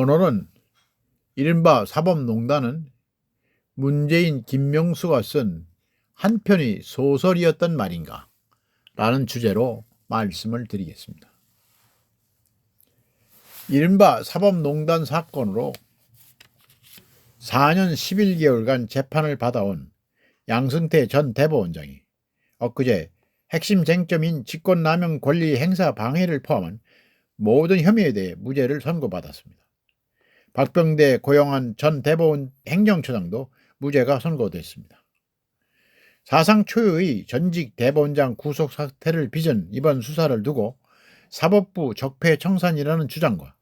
오늘은 이른바 사법농단은 문재인 김명수가 쓴 한 편의 소설이었던 말인가 라는 주제로 말씀을 드리겠습니다. 이른바 사법농단 사건으로 4년 11개월간 재판을 받아온 양승태 전 대법원장이 엊그제 핵심 쟁점인 직권남용 권리 행사 방해를 포함한 모든 혐의에 대해 무죄를 선고받았습니다. 박병대 고영한 전 대법원 행정처장도 무죄가 선고됐습니다. 사상 초유의 전직 대법원장 구속 사태를 빚은 이번 수사를 두고 사법부 적폐청산이라는 주장과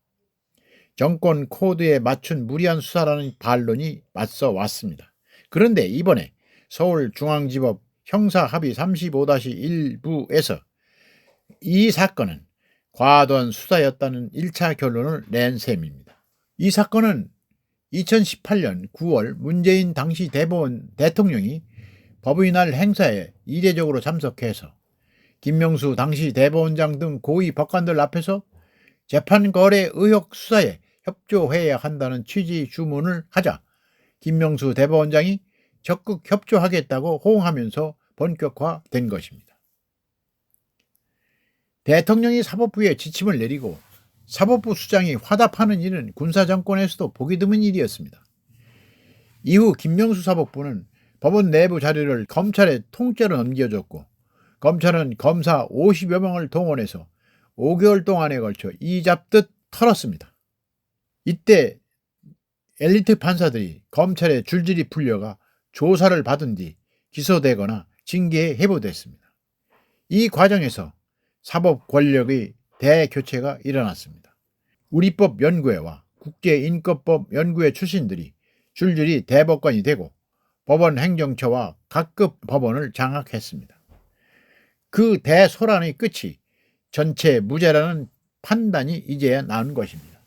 정권 코드에 맞춘 무리한 수사라는 반론이 맞서 왔습니다. 그런데 이번에 서울중앙지법 형사합의 35-1부에서 이 사건은 과도한 수사였다는 1차 결론을 낸 셈입니다. 이 사건은 2018년 9월 문재인 당시 대법원 대통령이 법의날 행사에 이례적으로 참석해서 김명수 당시 대법원장 등 고위 법관들 앞에서 재판 거래 의혹 수사에 협조해야 한다는 취지의 주문을 하자 김명수 대법원장이 적극 협조하겠다고 호응하면서 본격화된 것입니다. 대통령이 사법부에 지침을 내리고 사법부 수장이 화답하는 일은 군사정권에서도 보기 드문 일이었습니다. 이후 김명수 사법부는 법원 내부 자료를 검찰에 통째로 넘겨줬고 검찰은 검사 50여 명을 동원해서 5개월 동안에 걸쳐 이잡듯 털었습니다. 이때 엘리트 판사들이 검찰에 줄줄이 풀려가 조사를 받은 뒤 기소되거나 징계에 해부됐습니다. 이 과정에서 사법 권력의 대교체가 일어났습니다. 우리법 연구회와 국제인권법 연구회 출신들이 줄줄이 대법관이 되고 법원 행정처와 각급 법원을 장악했습니다. 그 대소란의 끝이 전체 무죄라는 판단이 이제야 나온 것입니다.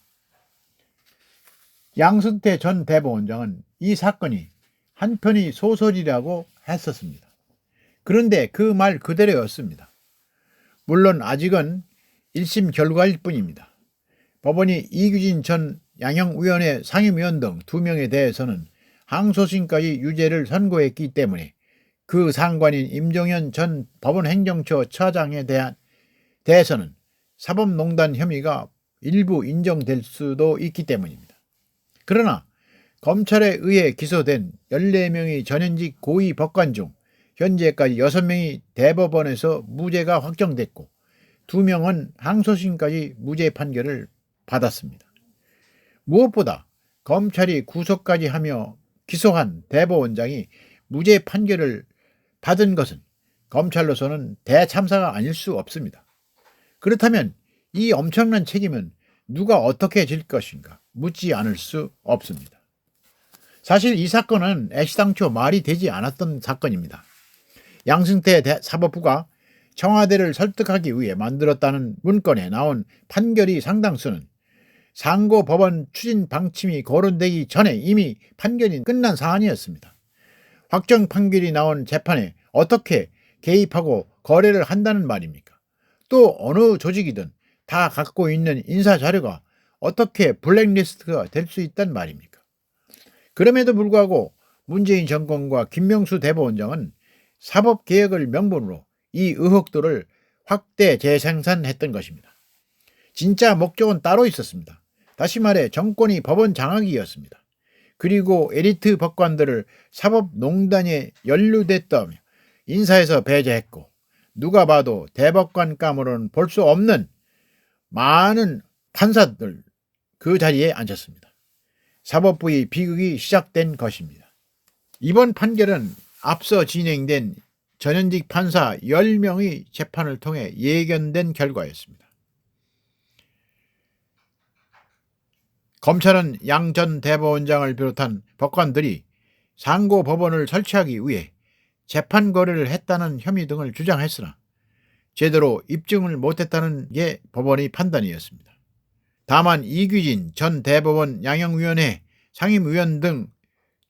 양승태 전 대법원장은 이 사건이 한편의 소설이라고 했었습니다. 그런데 그 말 그대로였습니다. 물론 아직은 1심 결과일 뿐입니다. 법원이 이규진 전 양형위원회 상임위원 등 2명에 대해서는 항소심까지 유죄를 선고했기 때문에 그 상관인 임종현 전 법원행정처 처장에 대해서는 사법농단 혐의가 일부 인정될 수도 있기 때문입니다. 그러나 검찰에 의해 기소된 14명의 전현직 고위 법관 중 현재까지 6명이 대법원에서 무죄가 확정됐고 2명은 항소심까지 무죄 판결을 받았습니다. 무엇보다 검찰이 구속까지 하며 기소한 대법원장이 무죄 판결을 받은 것은 검찰로서는 대참사가 아닐 수 없습니다. 그렇다면 이 엄청난 책임은 누가 어떻게 질 것인가 묻지 않을 수 없습니다. 사실 이 사건은 애시당초 말이 되지 않았던 사건입니다. 양승태 사법부가 청와대를 설득하기 위해 만들었다는 문건에 나온 판결이 상당수는 상고 법원 추진 방침이 거론되기 전에 이미 판결이 끝난 사안이었습니다. 확정 판결이 나온 재판에 어떻게 개입하고 거래를 한다는 말입니까? 또 어느 조직이든 다 갖고 있는 인사자료가 어떻게 블랙리스트가 될 수 있단 말입니까? 그럼에도 불구하고 문재인 정권과 김명수 대법원장은 사법개혁을 명분으로 이 의혹들을 확대 재생산했던 것입니다. 진짜 목적은 따로 있었습니다. 다시 말해 정권이 법원 장악이었습니다. 그리고 에리트 법관들을 사법농단에 연루됐다며 인사에서 배제했고 누가 봐도 대법관감으로는 볼 수 없는 많은 판사들 그 자리에 앉았습니다. 사법부의 비극이 시작된 것입니다. 이번 판결은 앞서 진행된 전현직 판사 10명의 재판을 통해 예견된 결과였습니다. 검찰은 양 전 대법원장을 비롯한 법관들이 상고 법원을 설치하기 위해 재판 거래를 했다는 혐의 등을 주장했으나 제대로 입증을 못했다는 게 법원의 판단이었습니다. 다만 이규진 전 대법원 양형위원회 상임위원 등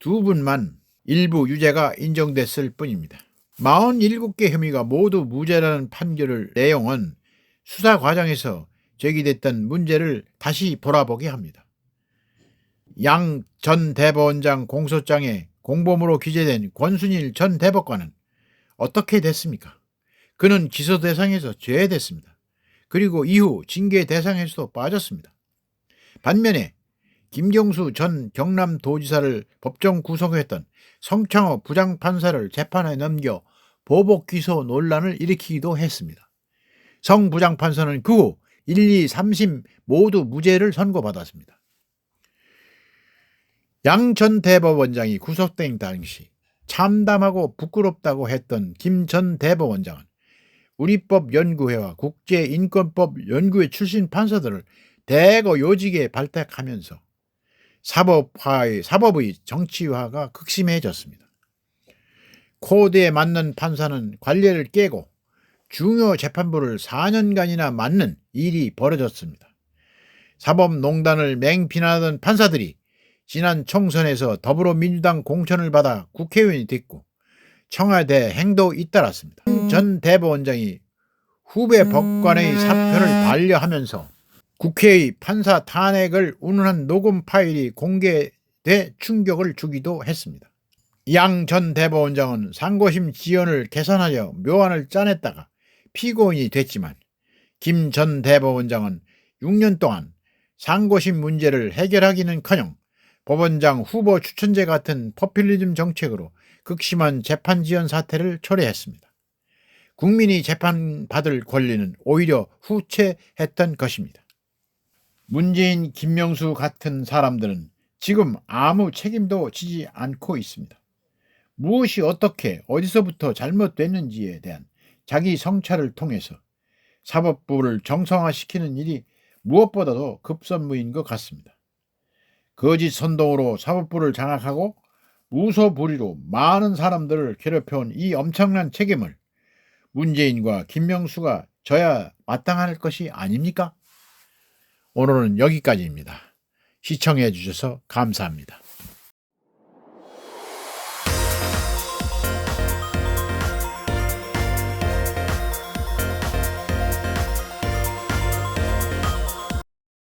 2분만 일부 유죄가 인정됐을 뿐입니다. 47개 혐의가 모두 무죄라는 판결의 내용은 수사 과정에서 제기됐던 문제를 다시 돌아보게 합니다. 양 전 대법원장 공소장에 공범으로 기재된 권순일 전 대법관은 어떻게 됐습니까? 그는 기소 대상에서 제외됐습니다. 그리고 이후 징계 대상에서도 빠졌습니다. 반면에 김경수 전 경남도지사를 법정 구속했던 성창호 부장판사를 재판에 넘겨 보복 기소 논란을 일으키기도 했습니다. 성 부장판사는 그 후 1, 2, 3심 모두 무죄를 선고받았습니다. 양 전 대법원장이 구속된 당시 참담하고 부끄럽다고 했던 김 전 대법원장은 우리법연구회와 국제인권법연구회 출신 판사들을 대거 요직에 발탁하면서 사법의 정치화가 극심해졌습니다. 코드에 맞는 판사는 관례를 깨고 중요 재판부를 4년간이나 맡는 일이 벌어졌습니다. 사법농단을 맹비난하던 판사들이 지난 총선에서 더불어민주당 공천을 받아 국회의원이 됐고 청와대 행도 잇따랐습니다. 전 대법원장이 후배 법관의 사표를 반려하면서 국회의 판사 탄핵을 운운한 녹음 파일이 공개돼 충격을 주기도 했습니다. 양 전 대법원장은 상고심 지연을 개선하려 묘안을 짜냈다가 피고인이 됐지만 김 전 대법원장은 6년 동안 상고심 문제를 해결하기는커녕 법원장 후보 추천제 같은 포퓰리즘 정책으로 극심한 재판 지연 사태를 초래했습니다. 국민이 재판받을 권리는 오히려 후퇴했던 것입니다. 문재인, 김명수 같은 사람들은 지금 아무 책임도 지지 않고 있습니다. 무엇이 어떻게 어디서부터 잘못됐는지에 대한 자기 성찰을 통해서 사법부를 정상화시키는 일이 무엇보다도 급선무인 것 같습니다. 거짓 선동으로 사법부를 장악하고 무소불위로 많은 사람들을 괴롭혀온 이 엄청난 책임을 문재인과 김명수가 져야 마땅할 것이 아닙니까? 오늘은 여기까지입니다. 시청해 주셔서 감사합니다.